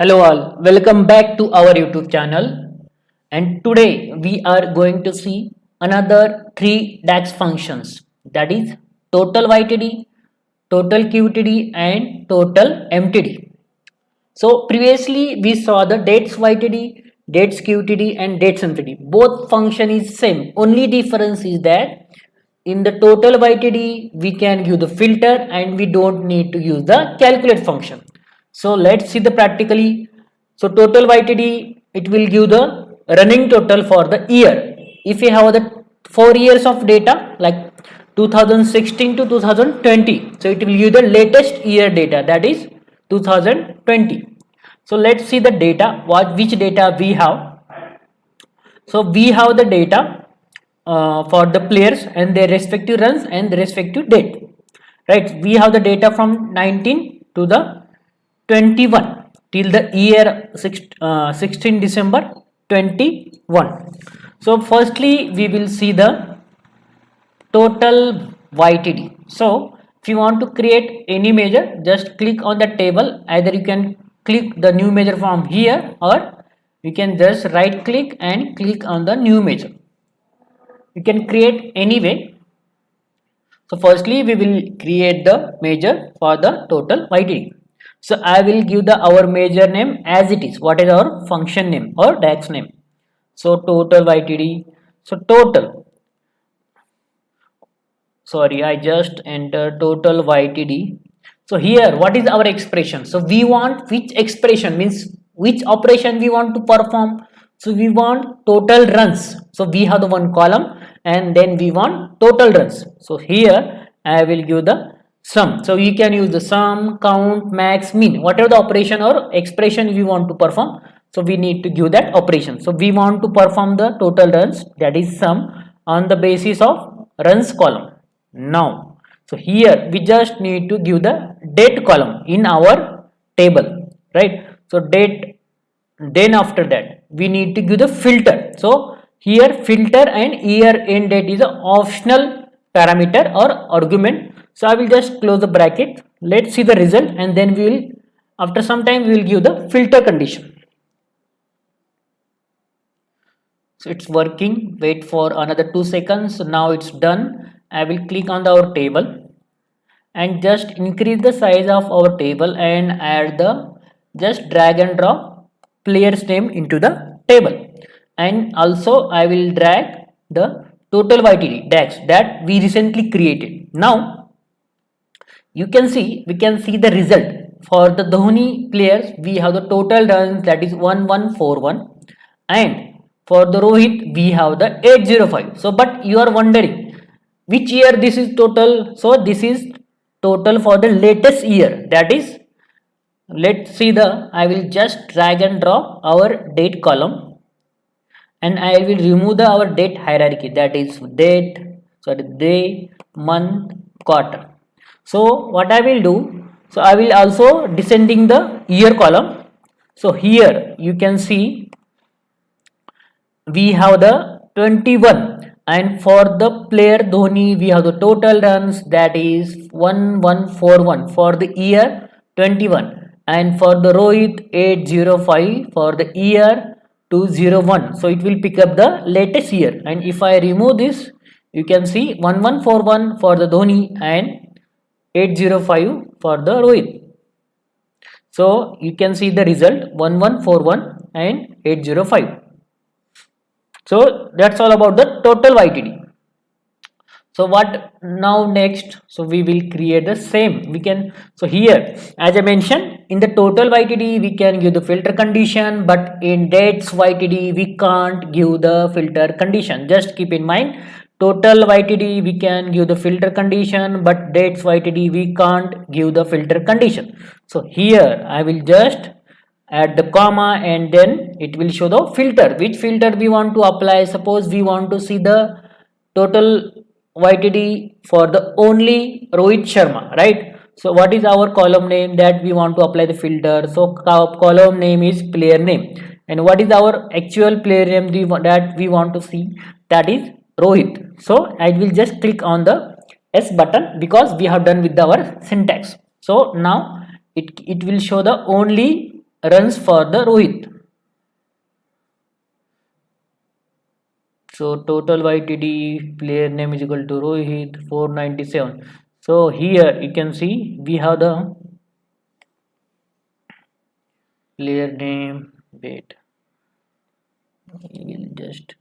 Hello all, welcome back to our YouTube channel, and today we are going to see another three DAX functions, that is total YTD, total QTD and total MTD. So previously we saw the dates YTD, dates QTD and dates MTD. Both function is same, only difference is that in the total YTD we can use the filter and we don't need to use the calculate function. So let's see the practically. So total YTD, it will give the running total for the year. If you have the 4 years of data like 2016 to 2020, so it will give the latest year data, that is 2020. So let's see the data, which data we have. So we have the data for the players and their respective runs and the respective date, right? We have the data from 19 to the 21 till the year 16 December 21. So firstly we will see the total YTD. So if you want to create any measure, just click on the table. Either you can click the new measure from here, or you can just right click and click on the new measure. You can create anyway. So firstly we will create the measure for the total YTD. So I will give the our measure name as it is. What is our function name or DAX name? So total YTD. So total. Sorry, I just enter total YTD. So here, what is our expression? So we want which expression, means which operation we want to perform. So we want total runs. So we have the one column and then we want total runs. So here I will give the sum. So you can use the sum, count, max, min, whatever the operation or expression we want to perform. So we need to give that operation. So we want to perform the total runs, that is sum, on the basis of runs column. Now, so here we just need to give the date column in our table, right? So date, then after that we need to give the filter. So here filter and year end date is an optional parameter or argument. So I will just close the bracket. Let's see the result and then we will, after some time we will give the filter condition. So it's working. Wait for another 2 seconds. So now it's done. I will click on our table and just increase the size of our table and add the, just drag and drop player's name into the table, and also I will drag the total YTD DAX that we recently created. Now you can see, we can see the result for the Dhoni players. We have the total runs, that is 1141, and for the Rohit we have the 805. So but you are wondering which year this is total. So this is total for the latest year, that is, let's see the, I will just drag and drop our date column and I will remove the our date hierarchy, that is date, sorry, day, month, quarter. So what I will do, so I will also descending the year column. So here you can see we have the 21, and for the player Dhoni we have the total runs, that is 1141 for the year 21, and for the Rohit 805 for the year 201. So it will pick up the latest year, and if I remove this, you can see 1141 for the Dhoni and 805 for the Rohit. So you can see the result 1141 and 805. So that's all about the total YTD. So what now next? So we will create the same. We can, so here as I mentioned, in the total YTD we can give the filter condition, but in dates YTD we can't give the filter condition. Just keep in mind, total YTD we can give the filter condition, but dates YTD we can't give the filter condition. So here I will just add the comma and then it will show the filter, which filter we want to apply. Suppose we want to see the total YTD for the only Rohit Sharma, right? So what is our column name that we want to apply the filter? So column name is player name, and what is our actual player name that we want to see? That is Rohit. So I will just click on the S button because we have done with our syntax. So now it will show the only runs for the Rohit. So total YTD player name is equal to Rohit 497. So here you can see we have the player name. Wait, we will just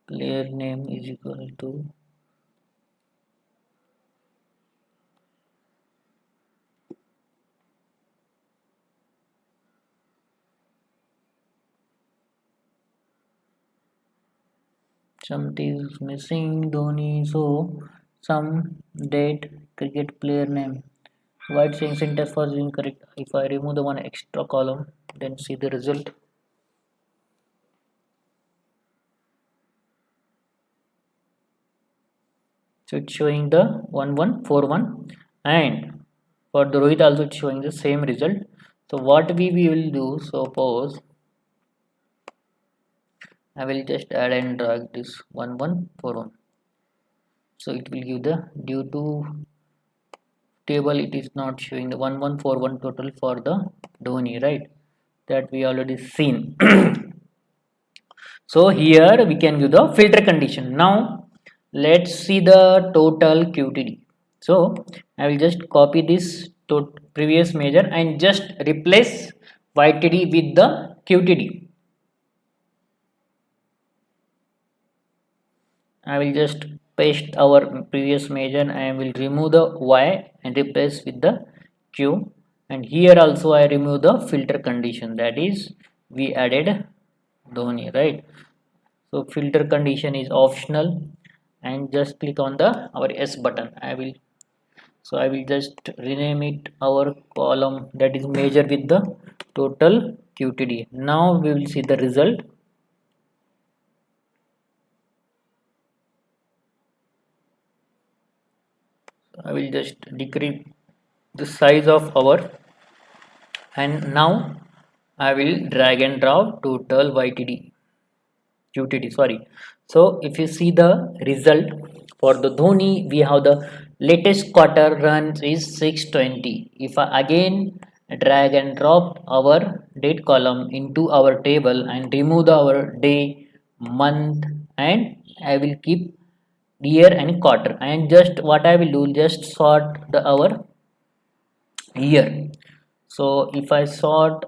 player name is equal to something is missing Dhoni. So some date cricket player name. White saying syntax was incorrect. If I remove the one extra column, then see the result. So it's showing the 1141, and for the Rohit also it's showing the same result. So what we will do, suppose I will just add and drag this 1141. So it will give the, due to table it is not showing the 1141 total for the Dhoni, right? That we already seen. So here we can give the filter condition. Now let's see the total QTD. So I will just copy this to previous measure and just replace YTD with the QTD. I will just paste our previous measure and I will remove the Y and replace with the Q, and here also I remove the filter condition, that is we added Dhoni, right? So filter condition is optional, and just click on the our S button. I will just rename it our column, that is measure with the total QTD. Now we will see the result. I will just decrease the size of our, and now I will drag and drop total YTD QTD, sorry. So if you see the result for the Dhoni, we have the latest quarter runs is 620. If I again drag and drop our date column into our table and remove our day, month, and I will keep year and quarter, and just what I will do, just sort the our year. So if I sort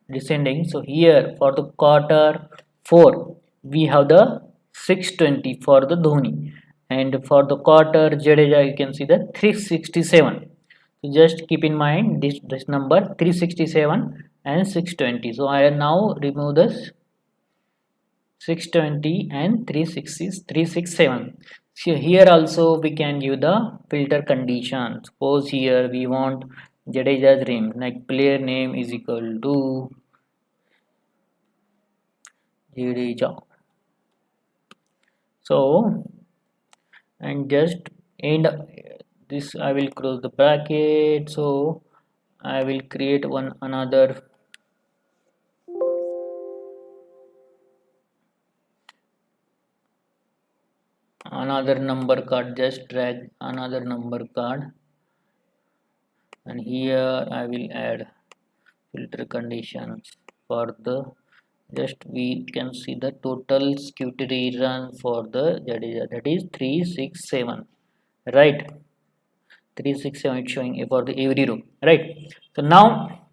descending, so here for the quarter 4 we have the 620 for the Dhoni, and for the quarter Jadeja you can see the 367. So just keep in mind this number 367 and 620. So I now remove this 620 and 367. So here also we can give the filter condition. Suppose here we want Jadeja's name, like player name is equal to Jadeja. So and just end this, I will close the bracket. So I will create one another number card, just drag another number card, and here I will add filter conditions for the, just we can see the total QTD run for the Jadeja, that is 367, right? 367 is showing for the every row, right? So now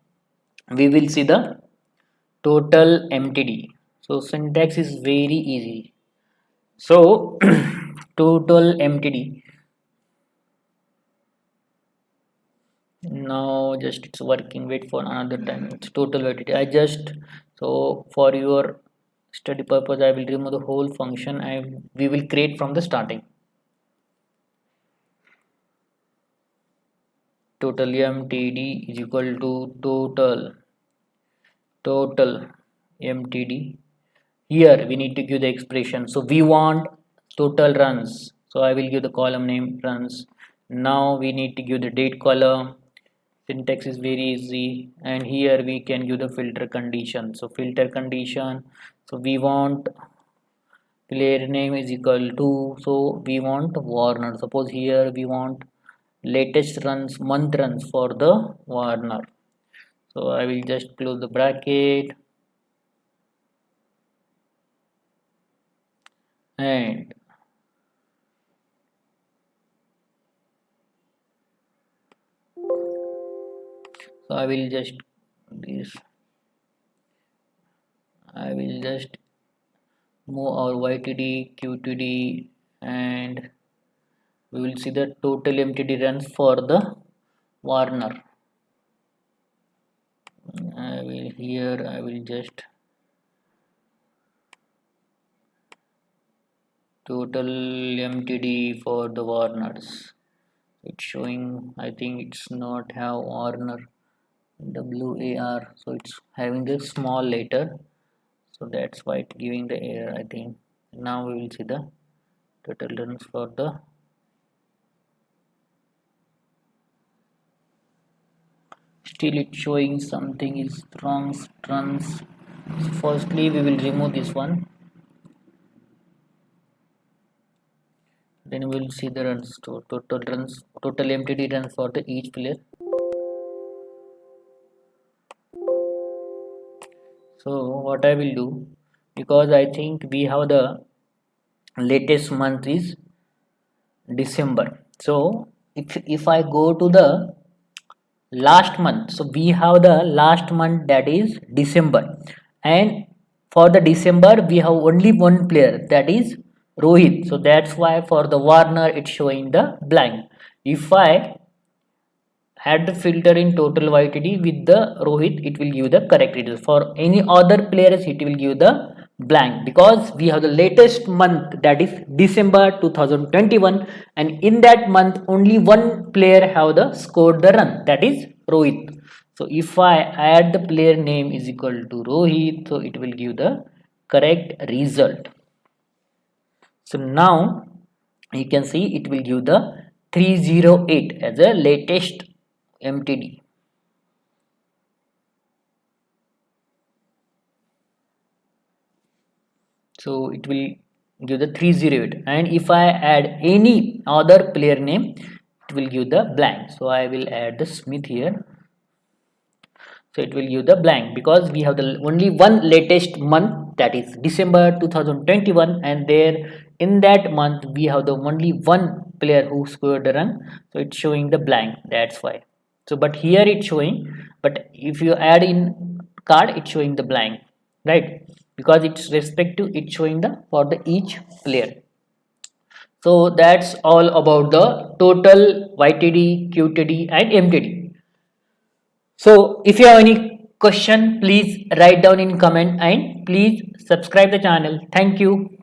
we will see the total MTD. So syntax is very easy. So total MTD, now just it's working, wait for another time. It's total MTD. I just, so for your study purpose I will remove the whole function and we will create from the starting. Total MTD is equal to total MTD. Here we need to give the expression. So we want total runs, so I will give the column name runs. Now we need to give the date column. Syntax is very easy, and here we can give the filter condition. So filter condition, so we want player name is equal to, so we want Warner. Suppose here we want latest runs, month runs for the Warner. So I will just close the bracket, and so I will just this I will just move our YTD, QTD, and we will see the total MTD runs for the Warner. I will just total MTD for the Warners. It's showing, I think it's not have Warner WAR, so it's having a small letter, so that's why it's giving the error, I think. Now we will see the total runs for the still it's showing something is wrong runs. So firstly we will remove this one, then we will see the runs to total MTD runs for the each player. So what I will do, because I think we have the latest month is December, so if I go to the last month, so we have the last month, that is December, and for the December we have only one player, that is Rohit, so that's why for the Warner it's showing the blank. If I add the filter in total YTD with the Rohit, it will give the correct result. For any other players it will give the blank, because we have the latest month, that is December 2021, and in that month only one player have the scored the run, that is Rohit. So if I add the player name is equal to Rohit, so it will give the correct result. So now you can see it will give the 308 as a latest MTD. So it will give the 308, and if I add any other player name it will give the blank. So I will add the Smith here, so it will give the blank, because we have the only one latest month, that is December 2021, and there in that month we have the only one player who scored the run, so it's showing the blank, that's why. So but here it's showing, but if you add in card it's showing the blank, right, because it's respective, it's showing the for the each player. So that's all about the total YTD, QTD and MTD. So if you have any question, please write down in comment, and please subscribe the channel. Thank you.